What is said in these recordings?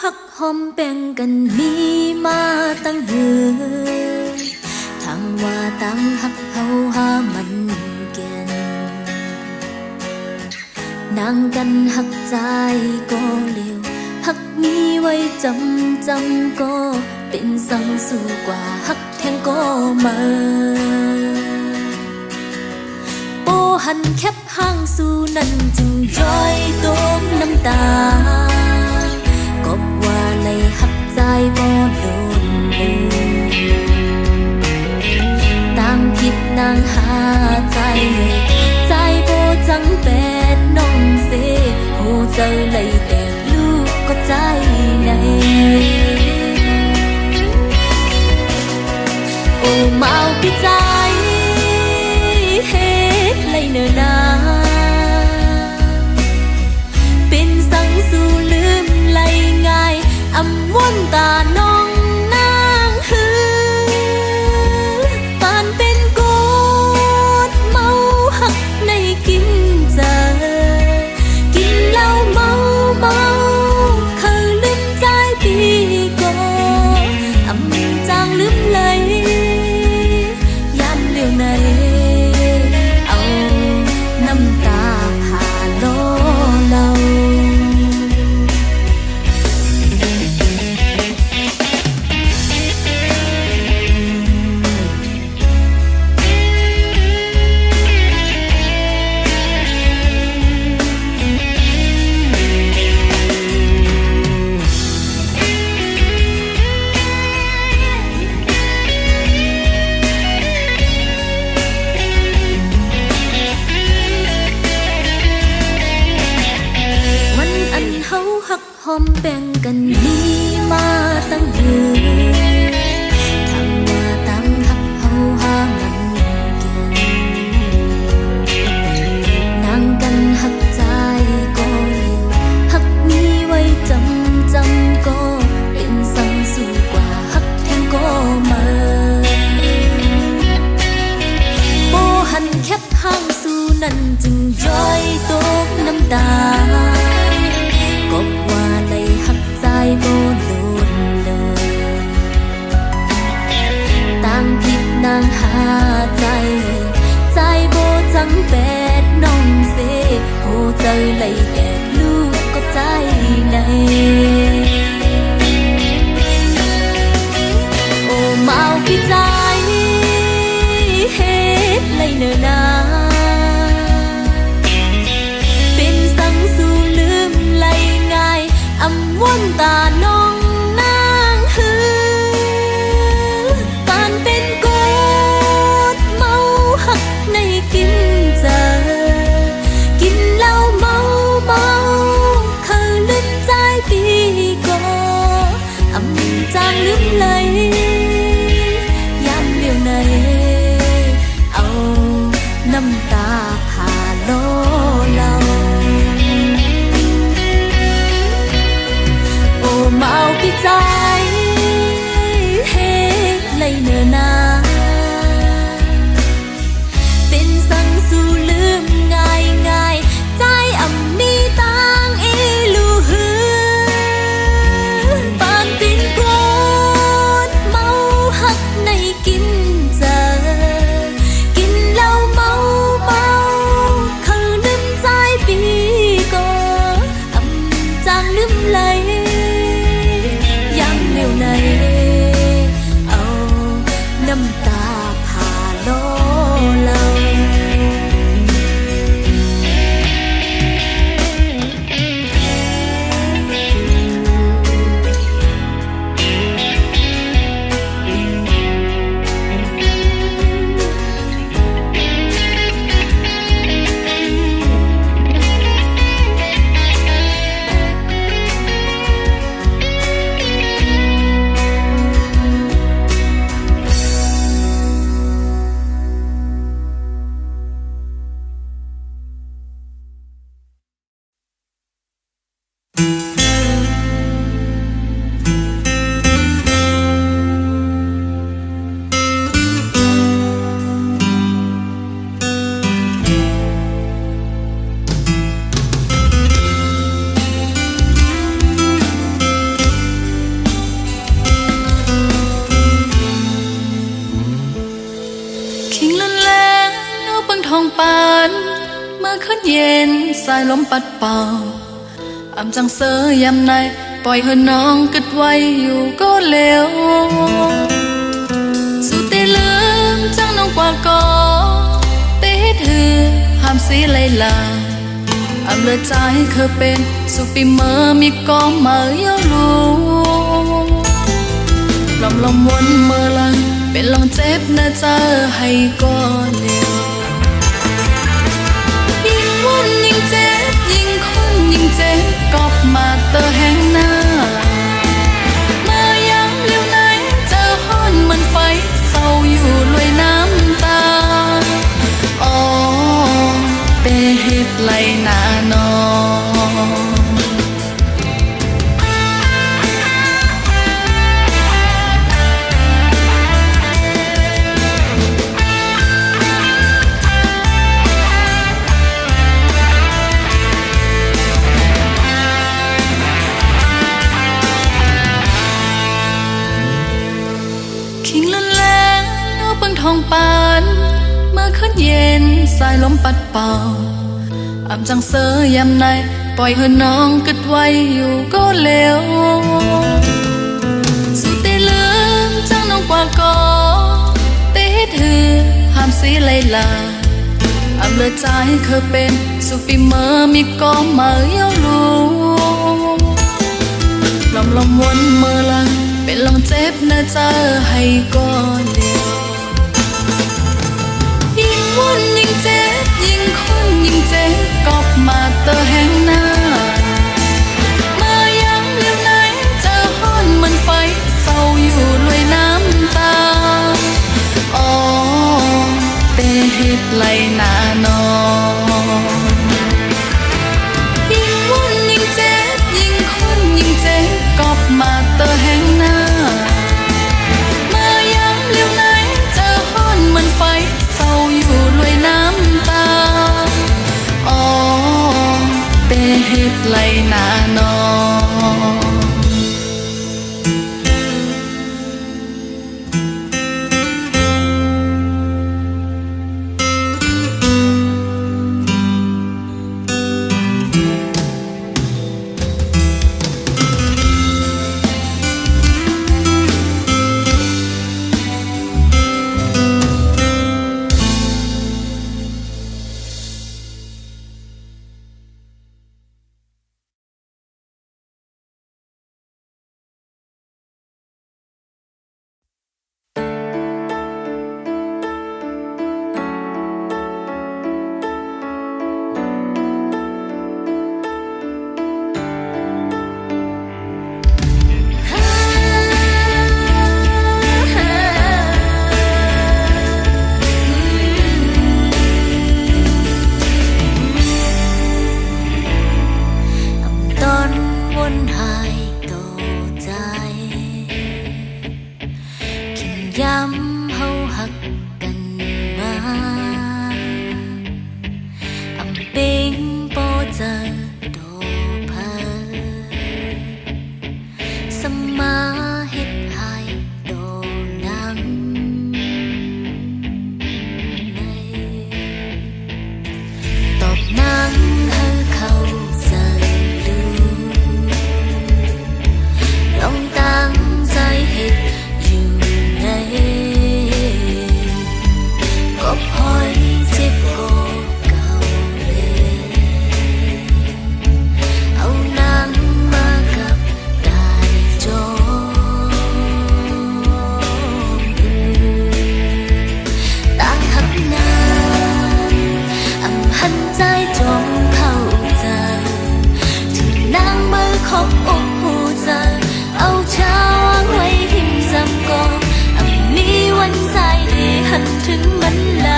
หักหอมแบ่งกันมีมาตั้งเหือทางว่าตั้งหักเฮาหามันแก่นนางกันหักใจก็เร็วหักมีไว้จำก็เป็นสังสู้กว่าหักแทงก็มาโปหันแคบห้างสู้นั่นจึงย้อยตกน้ำตากบว่าเลยหักใจบ่โดนต่างผิดนางหาใจใจบ่จังแปดน้องเสหูเจอเลยแต่ลูกก็ใจในโอ้เมาพี่ใจเฮ็ดเลยเนอนาเป็นสังสู่ลืมไหลง่ายอำวนตาน้องนางหือปานเป็นโกดเมาหักในกินเจอกินเหล้าเมาเขาลืมใจพี่ก็อำจางลืมเลยยามเหลียวในเอาน้ำตาผ่าโลเราหอมแบ่งกันดีมาตั้งเหือทางว่าตั้งหักเฮาหามันแก่นนางกันหักใจก็เร็วหักมีไว้จำก็เป็นสังสู้กว่าหักแทงก็มาโบหันแคบห้างสู้นั่นจึงย้อยตกน้ำตากบว่าเลยหักใจบ่โดนเลยต่างผิดนางหาใจใจบ่จังแปดน้องเสโหใจเลยแก่ลูกก็ใจในโอ้เมาพี่ใจเฮ็ดเลยเนอนาเป็นสังสู่ลืมไหลง่ายอำวนตาน้องนางหือปานเป็นโกดเมาหักในกินเจอกินเหล้าเมาเขาลืมใจพี่ก็อำจางลืมเลยยามเหลียวในเอาน้ำตาผ่าโลเราเมาพี่ใจเฮ็ดเลยเนอนาเป็นสังสู่ลืมง่ายใจอำมีตังอีลูหือปานเป็นโกดเมาหักในกินเจอกินเหล้าเมาเขาลืมใจพี่ก็อำจางลืมเลยเร็วในเอาน้ำตาผ่าโลเรา คืนเย็นสายลมปัดเป่าอำจังเสยยามในปล่อยให้น้องกึดไว้อยู่ก็เร็วสุดที่ลืมจังน้องกว่าก่อติดหือห้ามสีไหลลาอำเลือใจเคยเป็นสุปีเมื่อมีก็มาเยาลูลมวนเมื่อลังเป็นลองเจ็บนะเจอให้ก็เร็วยิ่งวนยิ่งเจ็บยิ่งคนยิ่งเจ็บกอบมาเตอแห่งหน้ามายังเลี้ยวไหนเจอห้อนเหมือนไฟเศร้าอยู่ลวยน้ำตาอ๋อเตเหตุไหลหน้านอทองปานเมื่อคืนเย็นสายลมปัดเป่าอำจังเสยยามในปล่อยให้น้องกึดไว้อยู่ก็เร็วสุดที่ลืมจังน้องกว่าก่อติดหือห้ามสีไหลลาอำเลือใจเคยเป็นสุปีเมื่อมีก็มาเยาลูลมวนเมื่อลังเป็นลองเจ็บนะเจอให้ก็เร็ววนยิ่งเจ็บยิ่งคนยิ่งเจ็บกอบมาเตอแห่งหน้ามายังเลี้ยวไหนเจอห้อนเหมือนไฟเศร้าอยู่ลวยน้ำตาอ๋อเตเหตุไหลหน้านอยิ่งวนยิ่งเจ็บยิ่งคนยิ่งเจ็บกอบมาเตอแห่งหน้ามายังเลี้ยวไหนเจอห้อนเหมือนไฟอยู่ลวยน้ำตาอ๋อเตเหตุไหลหน้านอย้ำเฮาหักกันมาอำเป็งปอเจอโดเพอสมาเฮ็ดให้โดนังในตอบนังเฮาเข้าใจดูลองตั้งใจเฮ็ดก็พอยเจ็บก็เก่าเลยเอานางมากับได้จมต่างหักนางอำหันใจจมเข้าใจถึงนางมือคบอกหูใจเอาช้างไว้หิมจำก่อนมีวันใจได้หันถึงมันไหล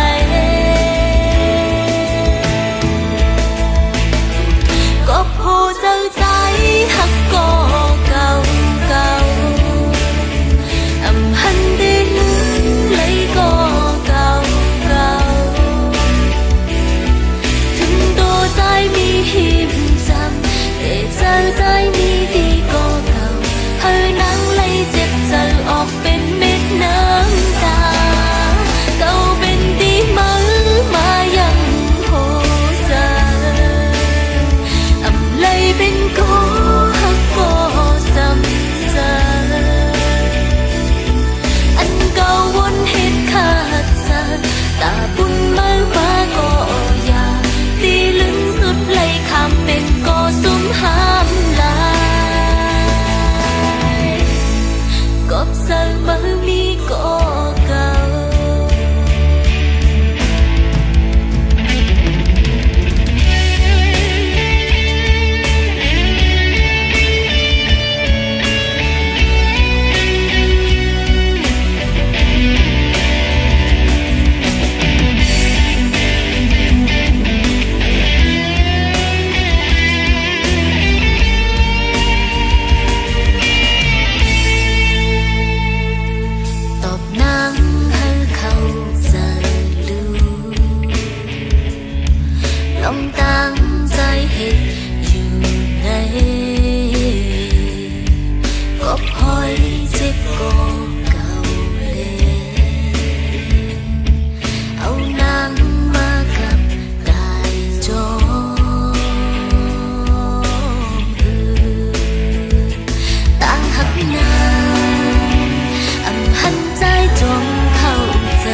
ก็ผู้เจ้าใจหักก็เก่าเก่าอำหันได้ลืมเลยก็เก่าเก่าถึงตัวใจมีหิมจำแต่เจ้าใจมีดีก็เก่าเฮานั่งเลยเจ็บใจออกเป็นเม็ดน้ำตาเก่าเป็นตีมือมายังโหใจ ต้องตั้งใจเฮ็ดอยู่ในก็พอยเจ็บก็เก่าเลยเอานางมากับกายจอมต่างหักนางอำหันใจจงเข้าใจ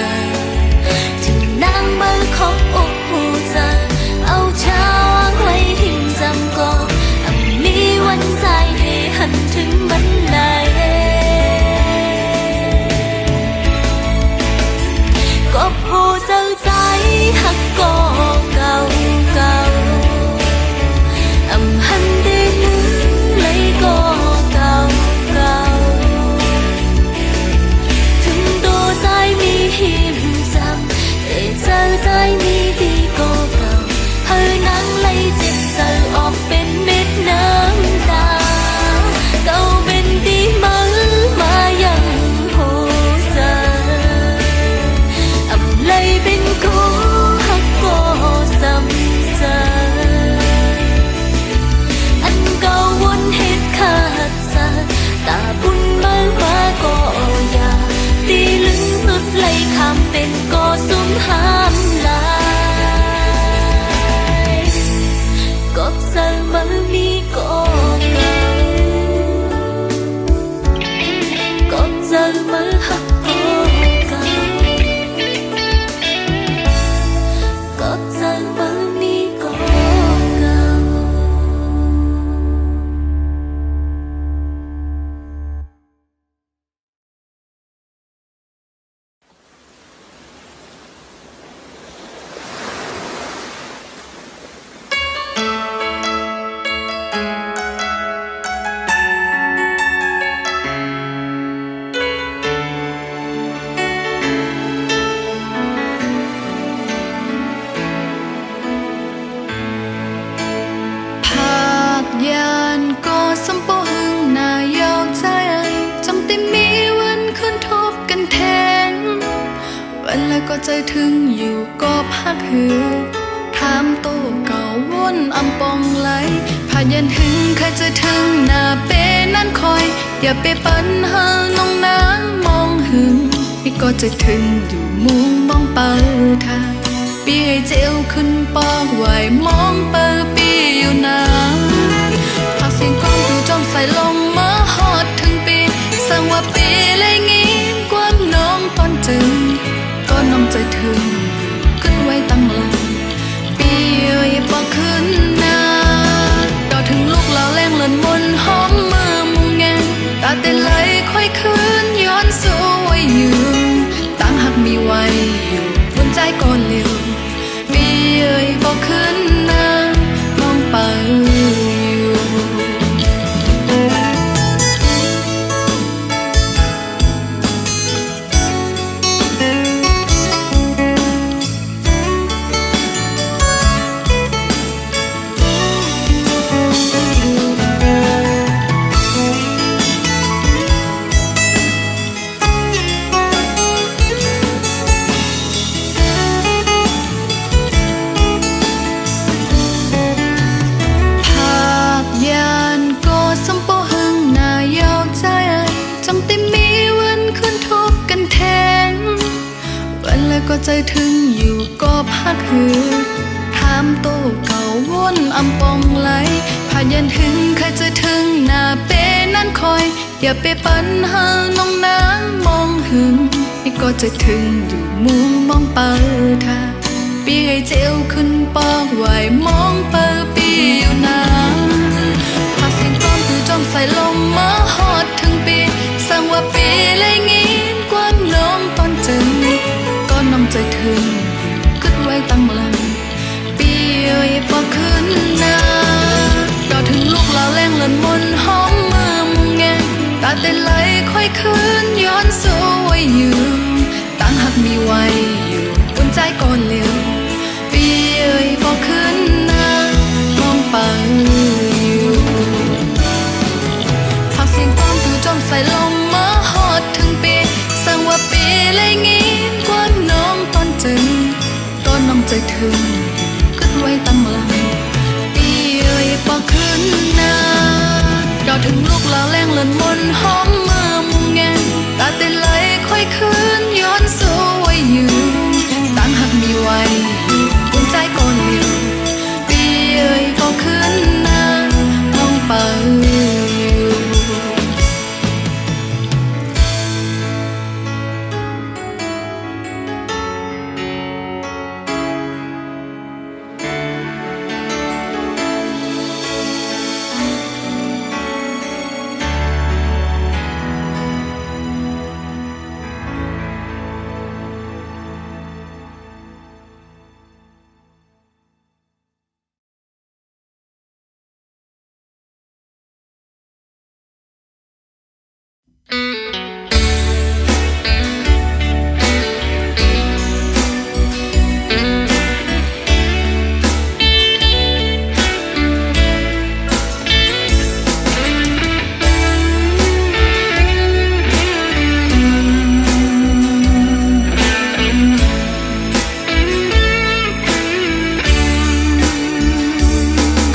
ถึงนางมือของอกหูใจเอาชาวไว้หิมจำก็มีวันใจให้หันถึงบันไดก็ผู้เจ้าใจหักก็เก่าเก่าหันได้ลืมเลยก็เก่าเก่าถึงตัวใจมีหิมจำแต่เจ้าใจมีดีก็เก่าเฮ้ยนั่งไล่เจ็บเจอออกเป็นเม็ดน้ำตาเก่าเป็นดีมันมายังหัวใจเลยเป็นกูหักก็จำใจอันเก่าวนเหตุขาดใจตาบุญมาก็อยาตีลึงสุดเลยคำเป็นก็สุมห้ามลายก็เจอมันมีก็เก่าก็เจอมันหักก็เก่าก็เจอมันมีก็เก่า ภาคยานก็สมปหึงนายอกใจจำติมีวันขึ้นทบกันแทงวันแล้วก็ใจถึงอยู่ก็พักหือถามโตเก่าวนอำปองไหลพายันหึงใครจะถึงหน้าเปนั่นคอยอย่าไปปันหาน้องนางมองหึงอีกก็จะถึงอยู่มุงมองเปิดทางปีให้เจียวขึ้นปอกไหวมองเปิดปีอยู่นานพักเสียงก้องดูจ้องใส่ลงมาฮอดถึงปีสั่งว่าปีเลยงี้กว่าน้องตอนจึงก็น้องใจถึงขึ้นไว้ตั้งหลังปีเอ้ยบอกขึ้นนาดอถึงลูกเราแรงหล่นมนหอมมือมุงแงตาเต้นไหลค่อยคืนย้อนสู้ไว้อยู่ตั้งหักมีไว้อยู่บนใจก่อนเร็วปีเอ้ยบอกขึ้นนามองไปอยู่ ก็ใจถึงอยู่ก็พักหือถามโตเก่าวนอำปองไหลพายันหึงใครจะถึงหน้าเปนั่นคอยอย่าไปปันหาน้องนางมองหึงอีกก็จะถึงอยู่มุมมองเปิดทางปีให้เจียวขึ้นปอกไหวมองเปิดปีอยู่นานพาเสียงกลองคือจ้องใส่ลมมาฮอดถึงปีสั่งว่าปีเลยงี้กว่าน้องตอนจึงก็น้ำใจถึงขึ้นไว้ตั้งหลังปีเอ้ยพอขึ้นนาดอถึงลูกเราแรงหล่นมนหอมมือมุงแงตาเต้นไหลค่อยคืนย้อนสู้ไว้อยู่ตั้งหักมีไว้อยู่บนใจก่อนเร็วปีเอ้ยพอขึ้นนามองไปอยู่พักเสียงความคือจ้องใส่ลมมาฮอดถึงปีสั่งว่าปีเลยงี้กว่าน้องตอนจึงก็น้ำใจถึงขึ้นไว้ตั้งหลัง นมนหอมเมื่อมุงแงนตาเต้นไหลค่อยคืนย้อนสู้ไว้อยู่ตั้งหักมีไว้อุ่นใจก่อนเดียวปีเอ่ยก็คืนหน้ามองเปิ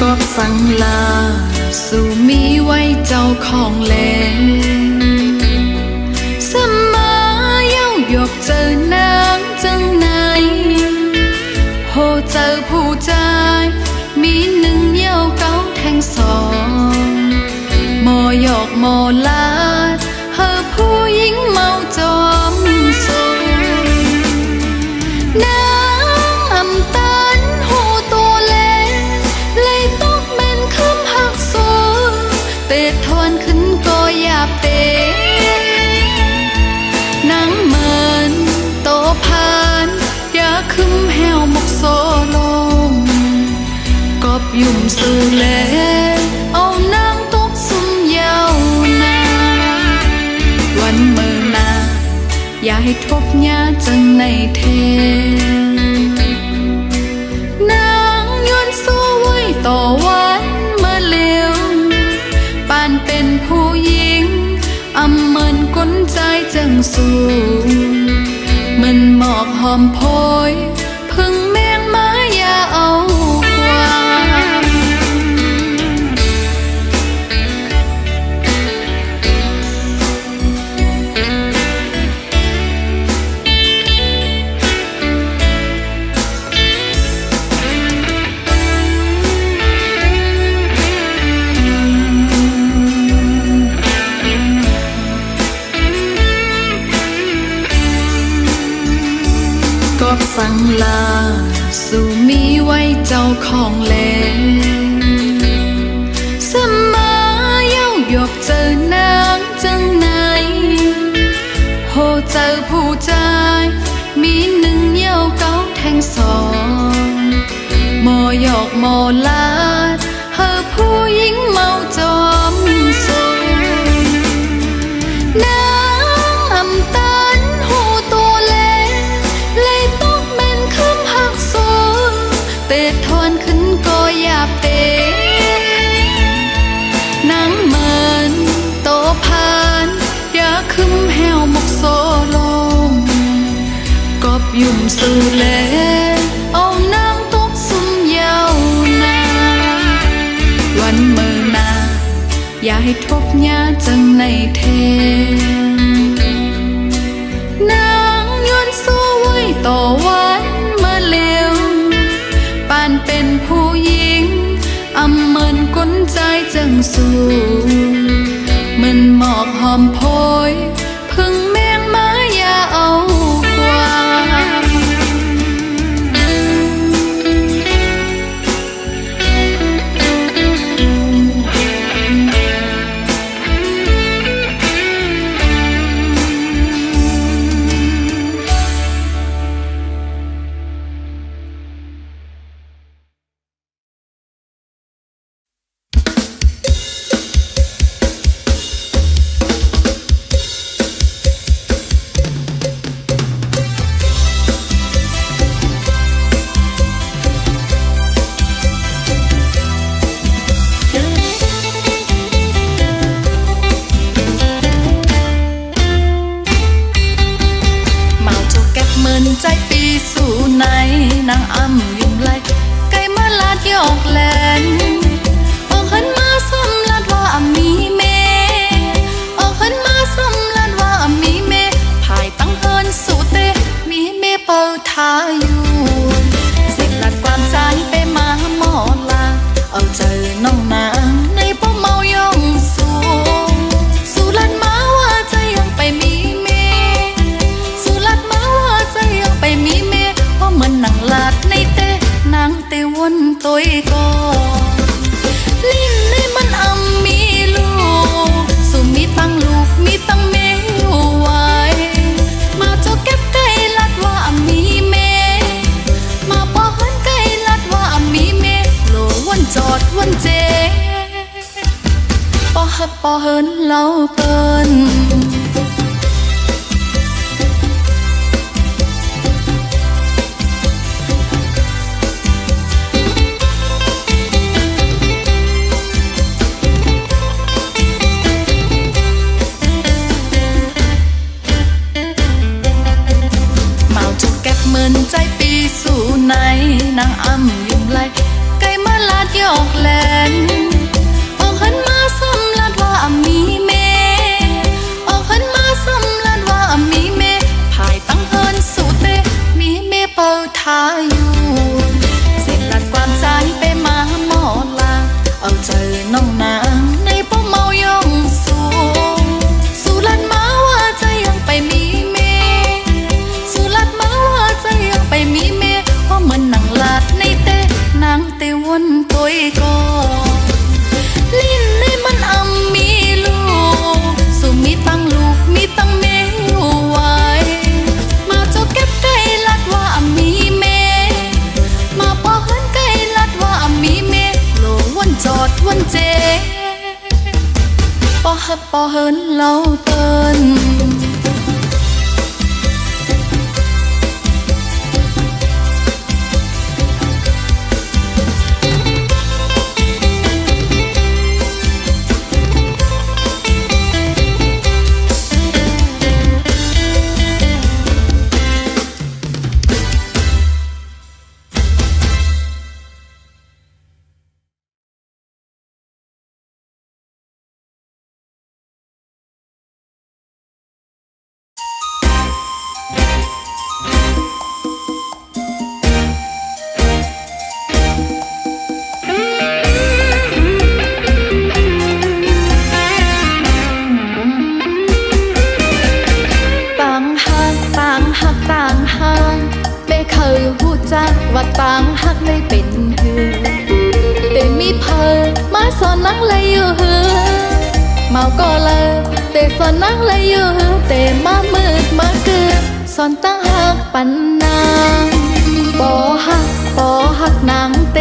ก็สั่งลาสู่มีไว้เจ้าของแลสมาเย้าหยกเจอนางจังไหนโหเจอผู้ใจมีหนึ่งเย้าเก้าแทงสองมอหยอกมอลาดเฮอผู้หญิงเมาจอมสูนางอำตันหูตัวเล็กเลยต้องเป็นคำหักสูเตะทวนขึ้นก็หยาบเตะนางเหมือนโตพานอย่าคึมแหวหมกโซลงกบยุ่มสู่เล่เอานางตกสุ่มยาวนานวันเมื่อนาอย่าให้ทบยาจังในเทนางย้อนสู้ไว้ต่อวันเมื่อเร็วปานเป็นผู้หญิงอำเมินก้นใจจังสูมันหมอกหอมโพยพึ่งแมงมาอย่าเอาความ สั่งลาสู่มีไว้เจ้าของแลสมาเย้าหยกเจอนางจังไหนโหเจอผู้ใจมีหนึ่งเย้าเก้าแทงสองมอหยอกมอลาดเฮอผู้หญิงเมาจอมสูนางอำตันหูตัวเล็กเลยต้องเป็นคำหักสูเตะทวนขึ้นก็หยาบเตะนางเหมือนโตพานอย่าคึมแหวหมกโซลงกบยุ่มสู่เล่เอานางตกสุ่มยาวนานวันเมื่อนาอย่าให้ทบยาจังในเทนางย้อนสู้ไว้ต่อวันเมื่อเร็วปานเป็นผู้หญิงอำเมินก้นใจจังสูมันหมอกหอมโพยพึ่งแมงมาอย่าเอาความ ใจปีสู่ในนางอ้ำยุ่งไรไก่มาลาดยอกแลนออกหันมาซ้ำลาดว่ามีเม ดวันเจปอฮักปอเฮินเล่าเปิ้นเหมือนใจปีสู่ในนางอ้ำยุ่งไลไก่มาลาดยอกแลนออกหันมาซ้ำลาดว่ามีเมออกหันมาซ้ำลาดว่ามีเมภายตั้งเฮินสู่เตมีเมเปิดทาอยู่เสียงลัดความใจไปมาหมอลาเอาเจอน้องนางในป้อมเมายองสู่สู่ลัดมาว่าใจยังไปมีเมสู่ลัดมาว่าใจยังไปมีเมเพราะเหมือนนางลาดในเตนางเตวนตัวก็ลิ้นในมันอำมีลูกสู่มีตั้งลูกมีตั้งเมอยู่ไว้มาเจ้าเก็บไก่ลัดว่ามีเมมาพอเฮินไก่ลัดว่ามีเมโลวันจอดวันเจปอฮักปอเฮินเล่าเปิ้นว่าต่างหักไม่เป็นเหือแต่มีเพอมาสอนนังเลยอยู่เหือเมาก็เลยแต่สอนนังเลยอยู่เหือแต่มามืดมาเกือสอนตั้งหักปันนางปอหักนางเต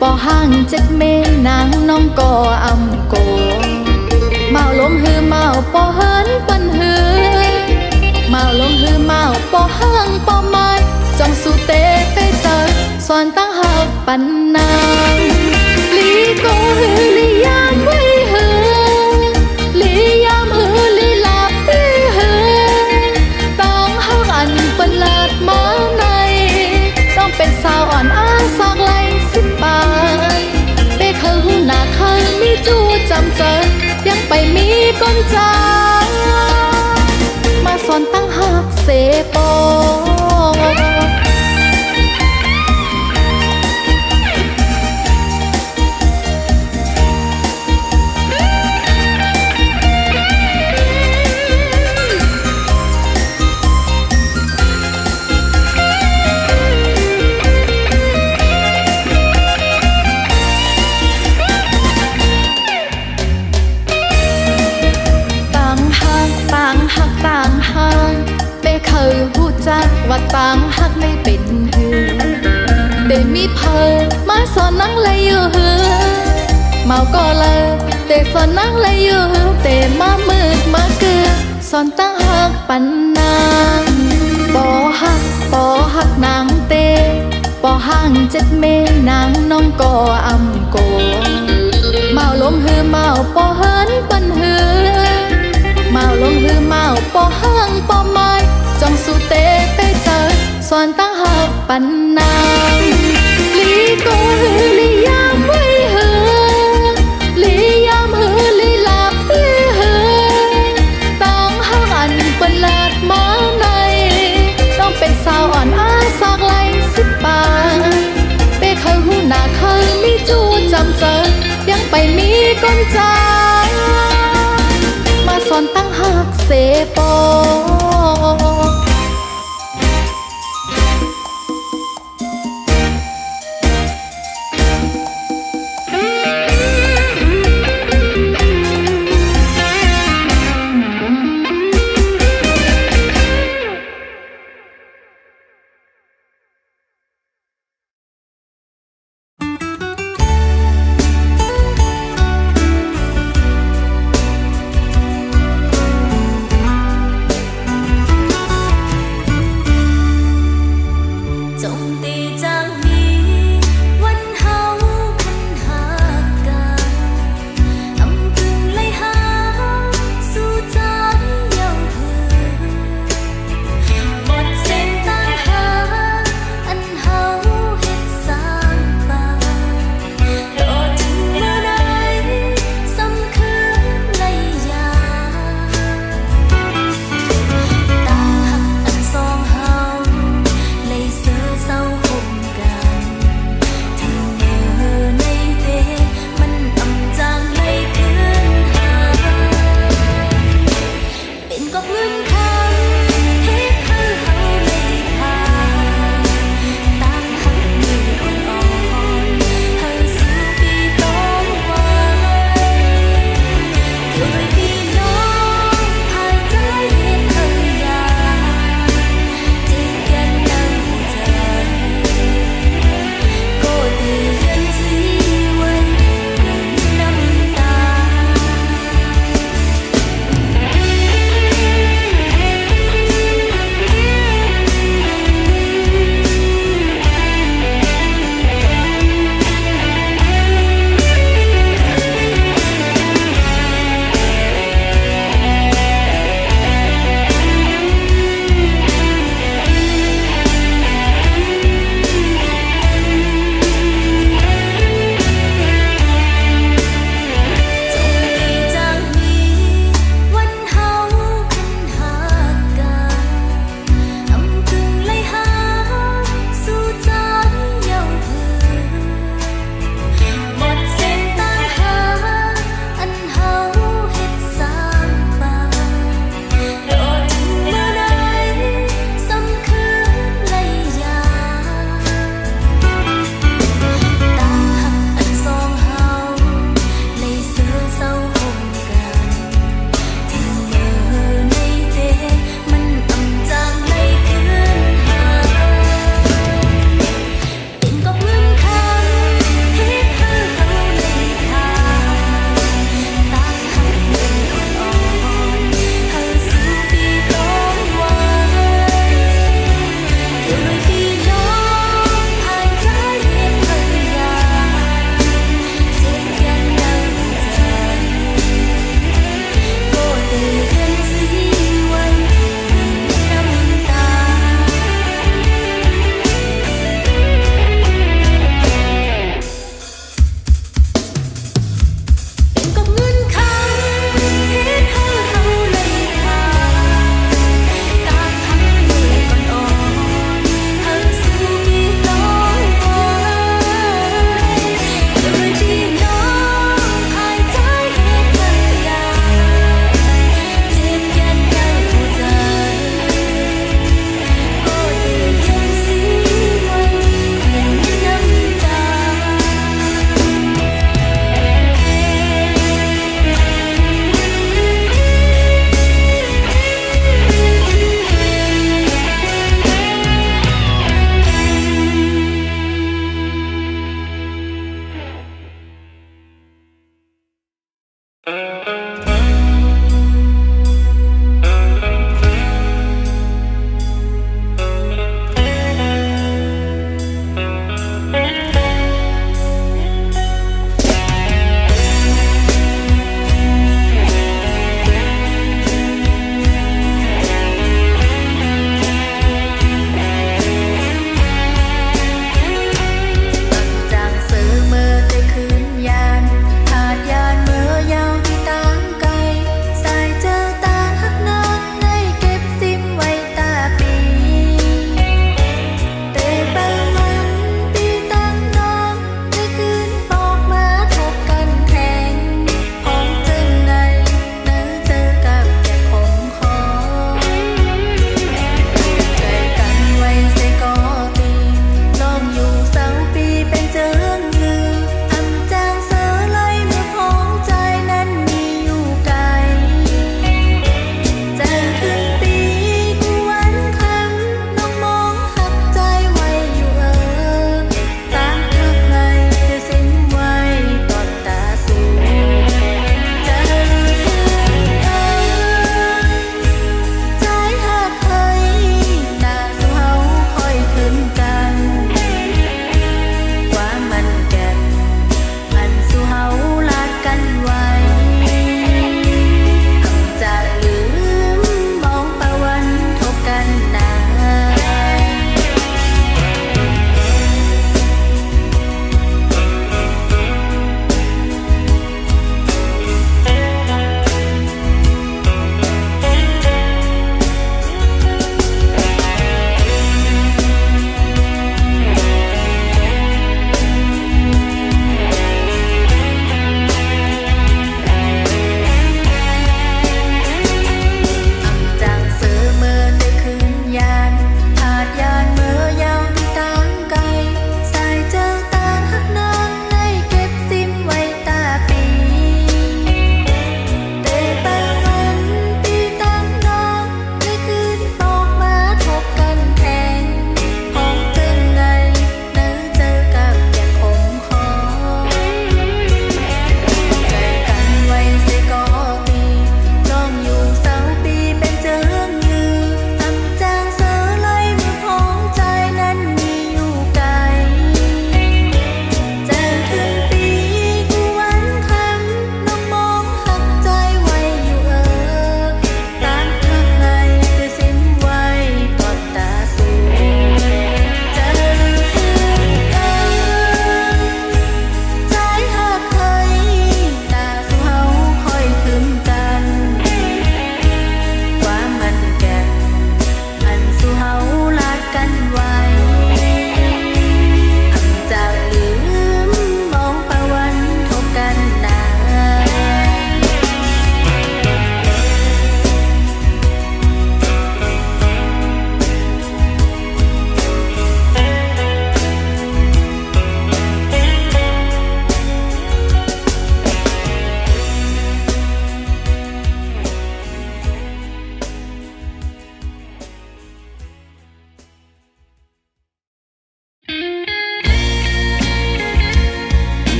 ปอห่างเจ็ดเมนางน้องก็อำโกเมาลมหือเมาปอเฮินปันเหือเมาลมหือเมาปอห่างปอไม้จองสู่เตไปเจอสอนตั้งหักปันนางลีโกหือลียามไว้หือลียามหือลีลาปีหือตั้งหักอันเป็นลาดมาในต้องเป็นสาวอ่อนอาสากไหล10 บาทเป้เคยหูหน้าเคยมีจูจำเจอยังไปมีก้นจามาสอนตั้งหักเสปอว่าต่างหักไม่เป็นเหือแต่มีเพอมาสอนนังเลยอยู่เหือเมาก็เลยแต่สอนนังเลยอยู่เหือแต่มามืดมาเกือสอนตั้งหักปันนางปอหักนางเตปอห่างเจ็ดเมนางน้องก็อำโกเมาลมหือเมาปอเฮินปันเหือเมาลมหือเมาปอห่างปอไม้จองสู่เตไปเจอสอนตั้งหักปันนางลีโกหือลียามไว้หือลียามหือลีลาปีหือตั้งหักอันเป็นลาดมาในต้องเป็นสาวอ่อนอาสากไหล10 บาทเป้เคยหูหน้าเคยมีจูจำเจอยังไปมีก้นจามาสอนตั้งหักเสปอ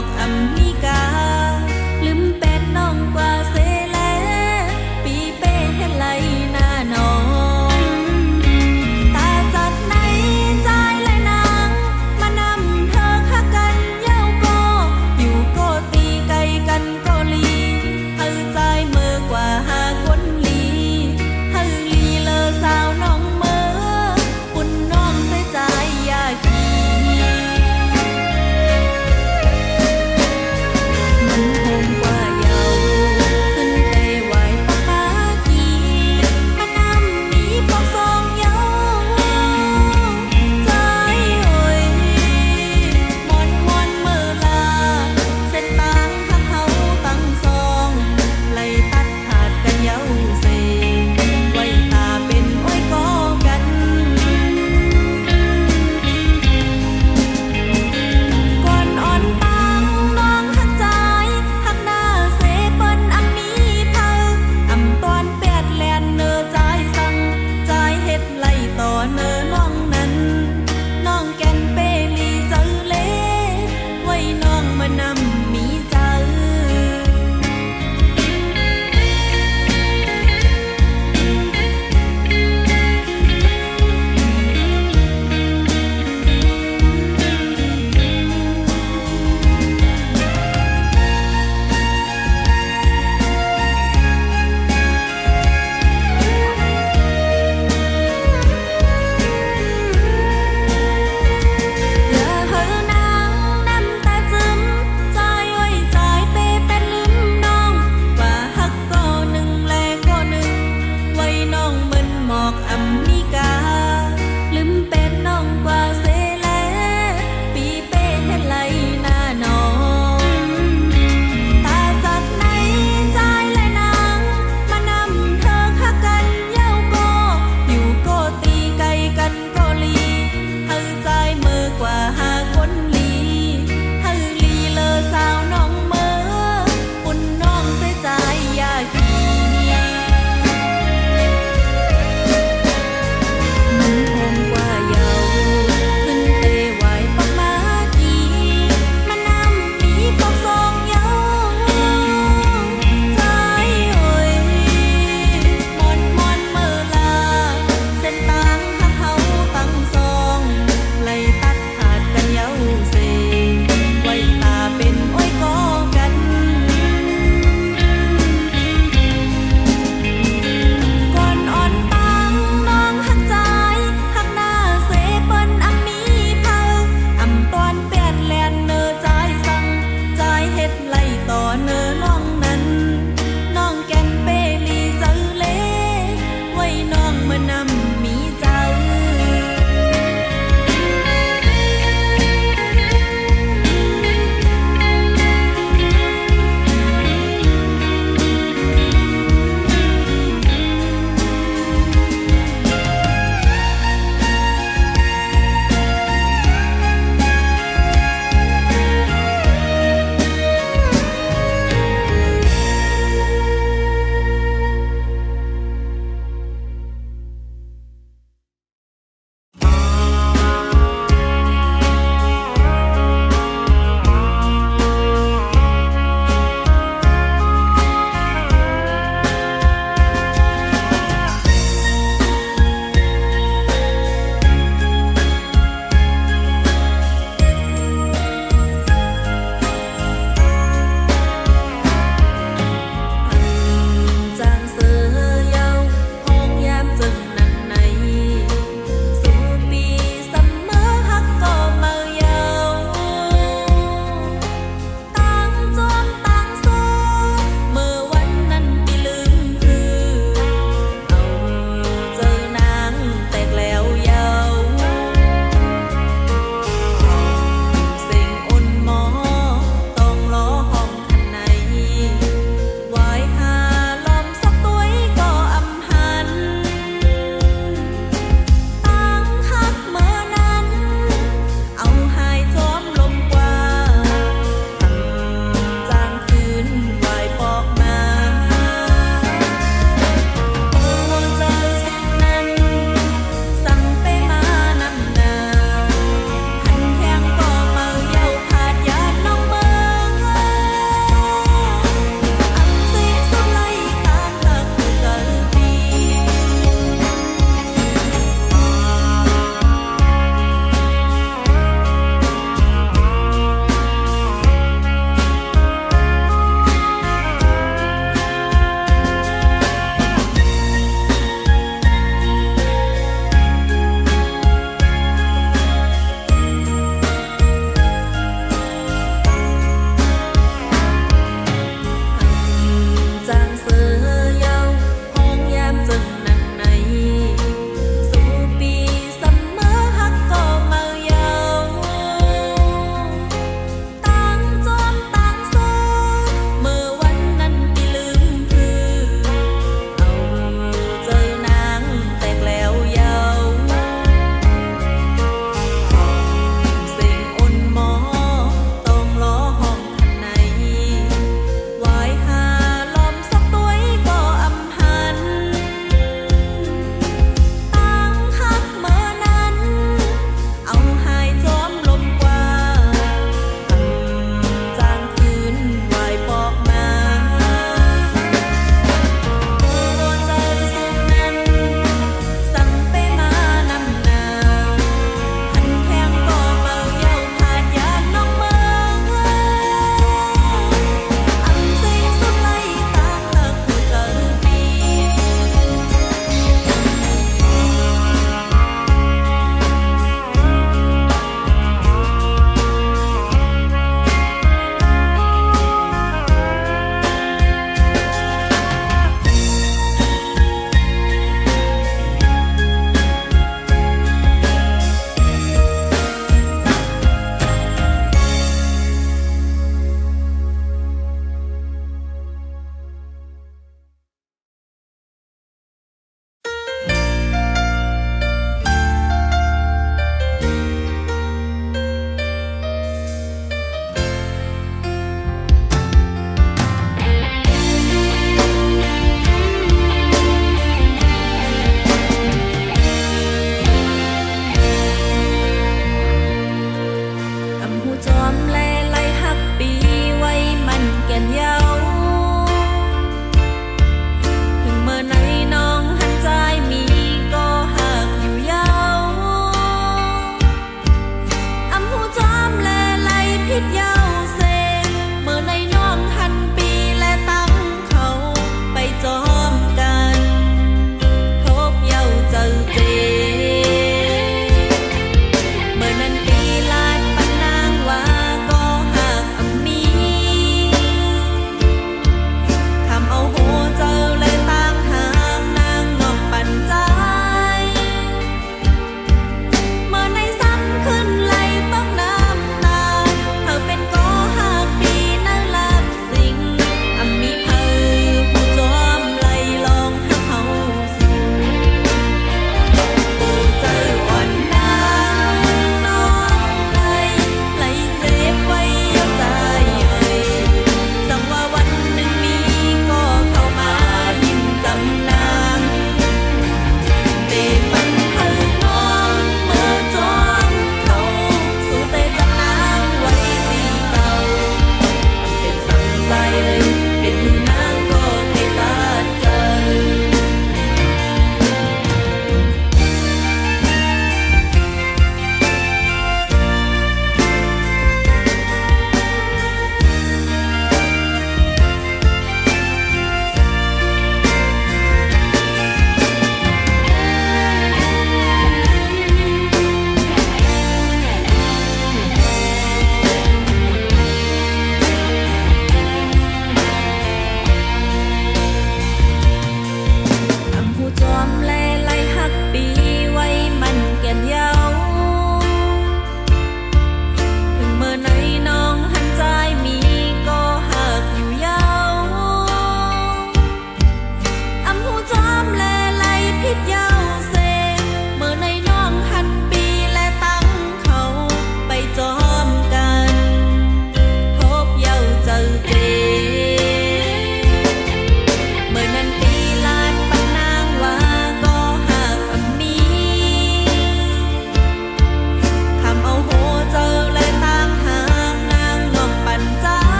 อกอำนิกา ลืมเป็ดน้องกว่าเสแลปีเป้เฮ็ดไหลหน้าน้อง ตาจัดในใจและนางมานำเธอหากันเย้าก็อยู่ก็ตีไกลกันก็ลีเฮาใจเมื่อกว่าหาคนลีเฮาลีเลอสาวน้องเมื่อคุณน้องได้ใจยาขี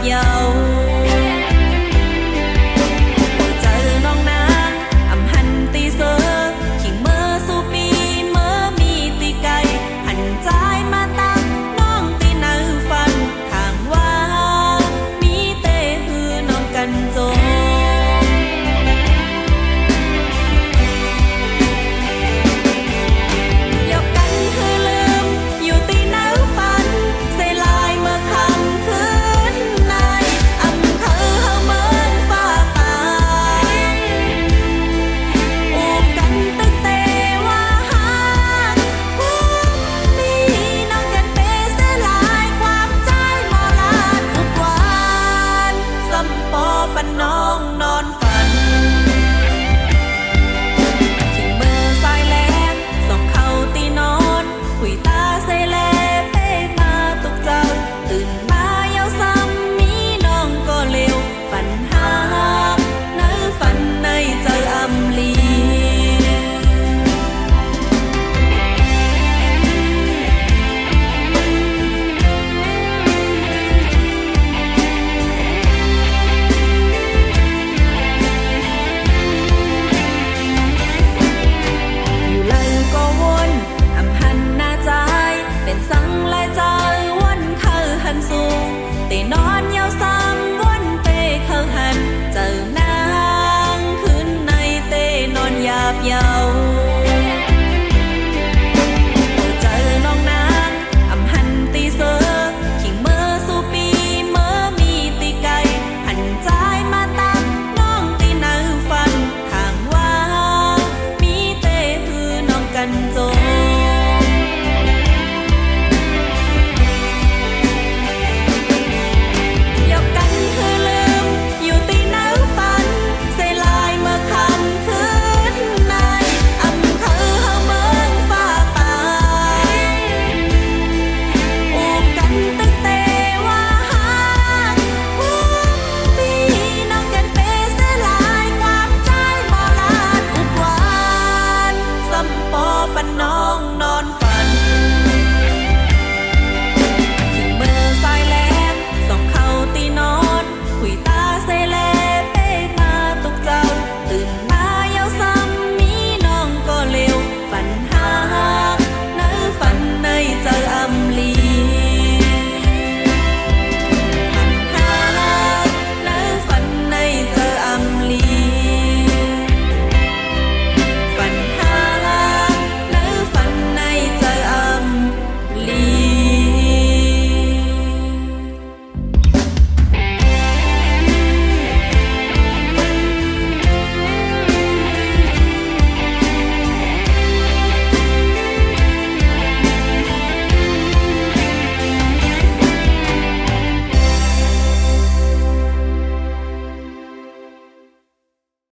เยาว์